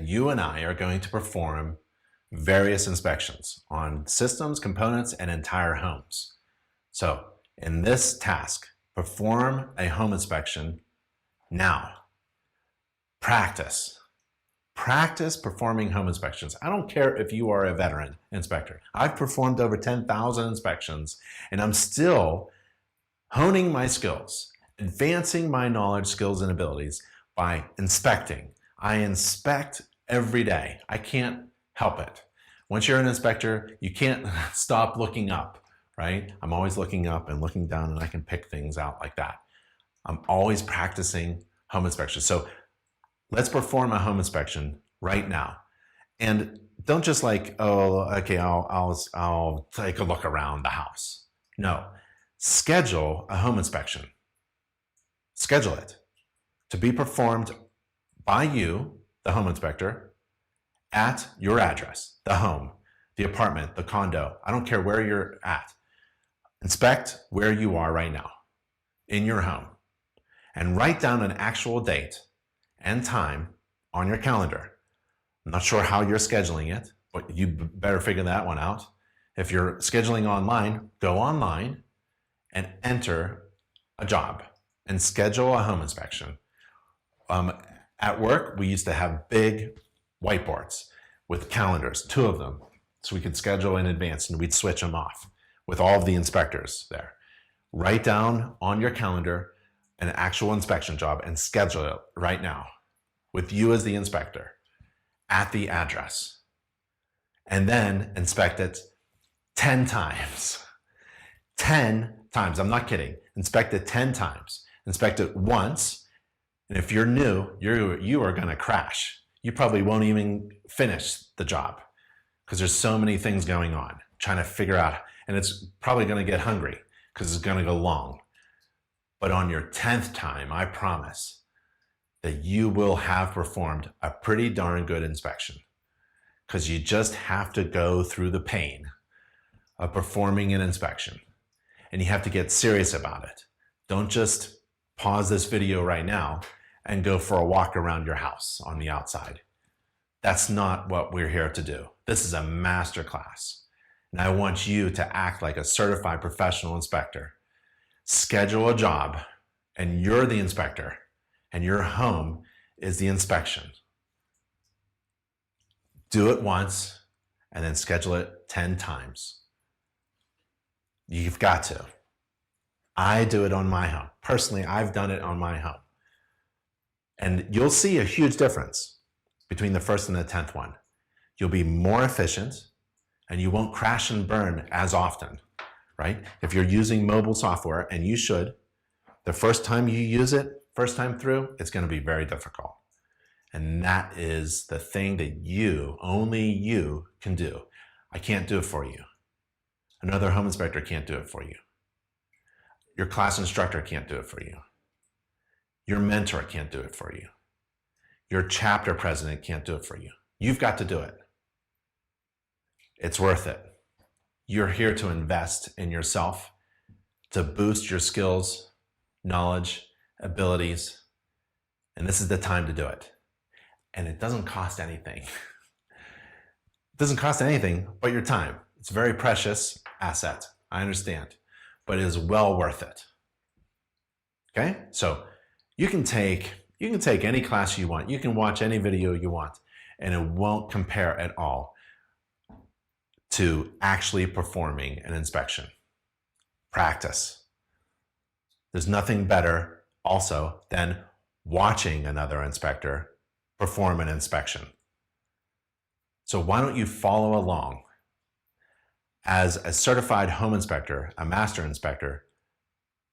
You and I are going to perform various inspections on systems, components, and entire homes. So in this task, perform a home inspection now. Practice. Practice performing home inspections. I don't care if you are a veteran inspector. I've performed over 10,000 inspections, and I'm still honing my skills, advancing my knowledge, skills, and abilities by inspecting. I inspect every day. I can't help it. Once you're an inspector, you can't stop looking up, right? I'm always looking up and looking down, and I can pick things out like that. I'm always practicing home inspections. So let's perform a home inspection right now. And don't just like, oh, okay, I'll take a look around the house. No, schedule a home inspection. Schedule it to be performed by you, the home inspector, at your address, the home, the apartment, the condo. I don't care where you're at. Inspect where you are right now in your home and write down an actual date and time on your calendar. I'm not sure how you're scheduling it, but you better figure that one out. If you're scheduling online, go online and enter a job and schedule a home inspection. At work, we used to have big whiteboards with calendars, 2 of them, so we could schedule in advance and we'd switch them off with all of the inspectors there. Write down on your calendar an actual inspection job and schedule it right now with you as the inspector at the address. And then inspect it 10 times. 10 times, I'm not kidding. Inspect it 10 times. Inspect it once, and if you're new, you are gonna crash. You probably won't even finish the job because there's so many things going on, trying to figure out, and it's probably gonna get hungry because it's gonna go long. But on your 10th time, I promise that you will have performed a pretty darn good inspection because you just have to go through the pain of performing an inspection, and you have to get serious about it. Don't just pause this video right now and go for a walk around your house on the outside. That's not what we're here to do. This is a master class, and I want you to act like a certified professional inspector. Schedule a job, and you're the inspector, and your home is the inspection. Do it once, and then schedule it 10 times. You've got to. I do it on my home. Personally, I've done it on my home. And you'll see a huge difference between the first and the 10th one. You'll be more efficient, and you won't crash and burn as often, right? If you're using mobile software, and you should, the first time you use it, first time through, it's going to be very difficult. And that is the thing that you, only you, can do. I can't do it for you. Another home inspector can't do it for you. Your class instructor can't do it for you. Your mentor can't do it for you. Your chapter president can't do it for you. You've got to do it. It's worth it. You're here to invest in yourself, to boost your skills, knowledge, abilities, and this is the time to do it. And it doesn't cost anything. It doesn't cost anything but your time. It's a very precious asset, I understand, but it is well worth it. Okay? So you can take any class you want. You can watch any video you want, and it won't compare at all to actually performing an inspection. Practice. There's nothing better also than watching another inspector perform an inspection. So why don't you follow along as a certified home inspector, a master inspector,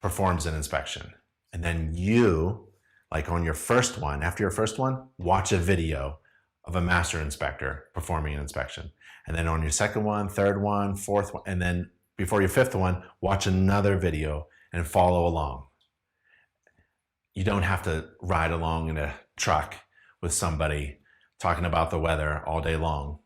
performs an inspection. And then you, like on your first one, after your first one, watch a video of a master inspector performing an inspection. And then on your second one, third one, fourth one, and then before your 5th one, watch another video and follow along. You don't have to ride along in a truck with somebody talking about the weather all day long.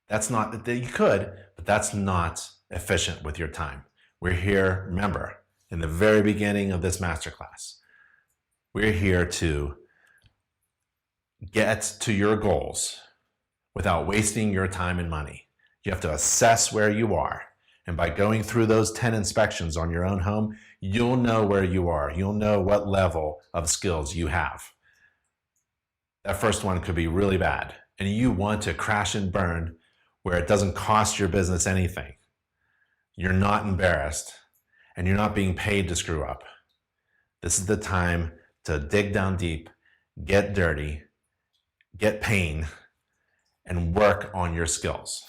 That's not, you could, but that's not efficient with your time. We're here, remember, in the very beginning of this masterclass, we're here to get to your goals without wasting your time and money, you have to assess where you are. And by going through those 10 inspections on your own home, you'll know where you are. You'll know what level of skills you have. That first one could be really bad, and you want to crash and burn where it doesn't cost your business anything. You're not embarrassed, and you're not being paid to screw up. This is the time to dig down deep, get dirty, get pain, and work on your skills.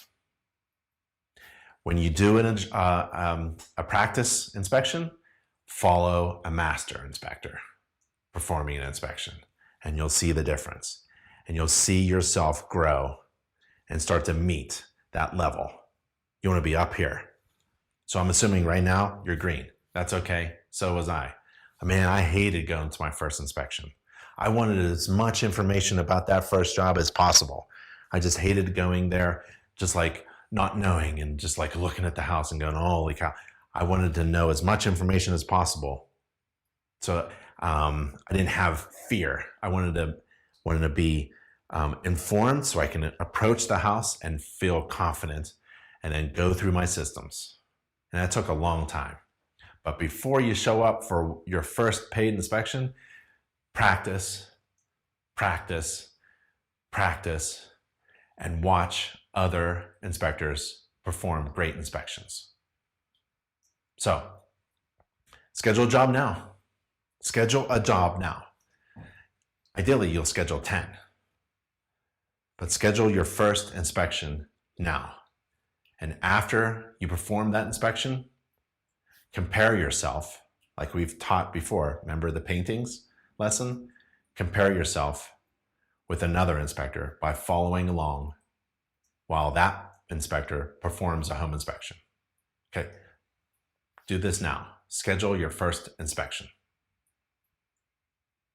When you do a practice inspection, follow a master inspector performing an inspection, and you'll see the difference. And you'll see yourself grow and start to meet that level. You want to be up here. So I'm assuming right now you're green. That's okay. So was I. Man, I hated going to my first inspection. I wanted as much information about that first job as possible. I just hated going there, just like not knowing and just like looking at the house and going, holy cow. I wanted to know as much information as possible. So I didn't have fear. I wanted to be informed so I can approach the house and feel confident and then go through my systems. And that took a long time. But before you show up for your first paid inspection, practice, practice, practice, and watch other inspectors perform great inspections. So, schedule a job now. Schedule a job now. Ideally, you'll schedule 10. But schedule your first inspection now. And after you perform that inspection, compare yourself, like we've taught before. Remember the paintings lesson? Compare yourself with another inspector by following along while that inspector performs a home inspection. Okay, do this now. Schedule your first inspection.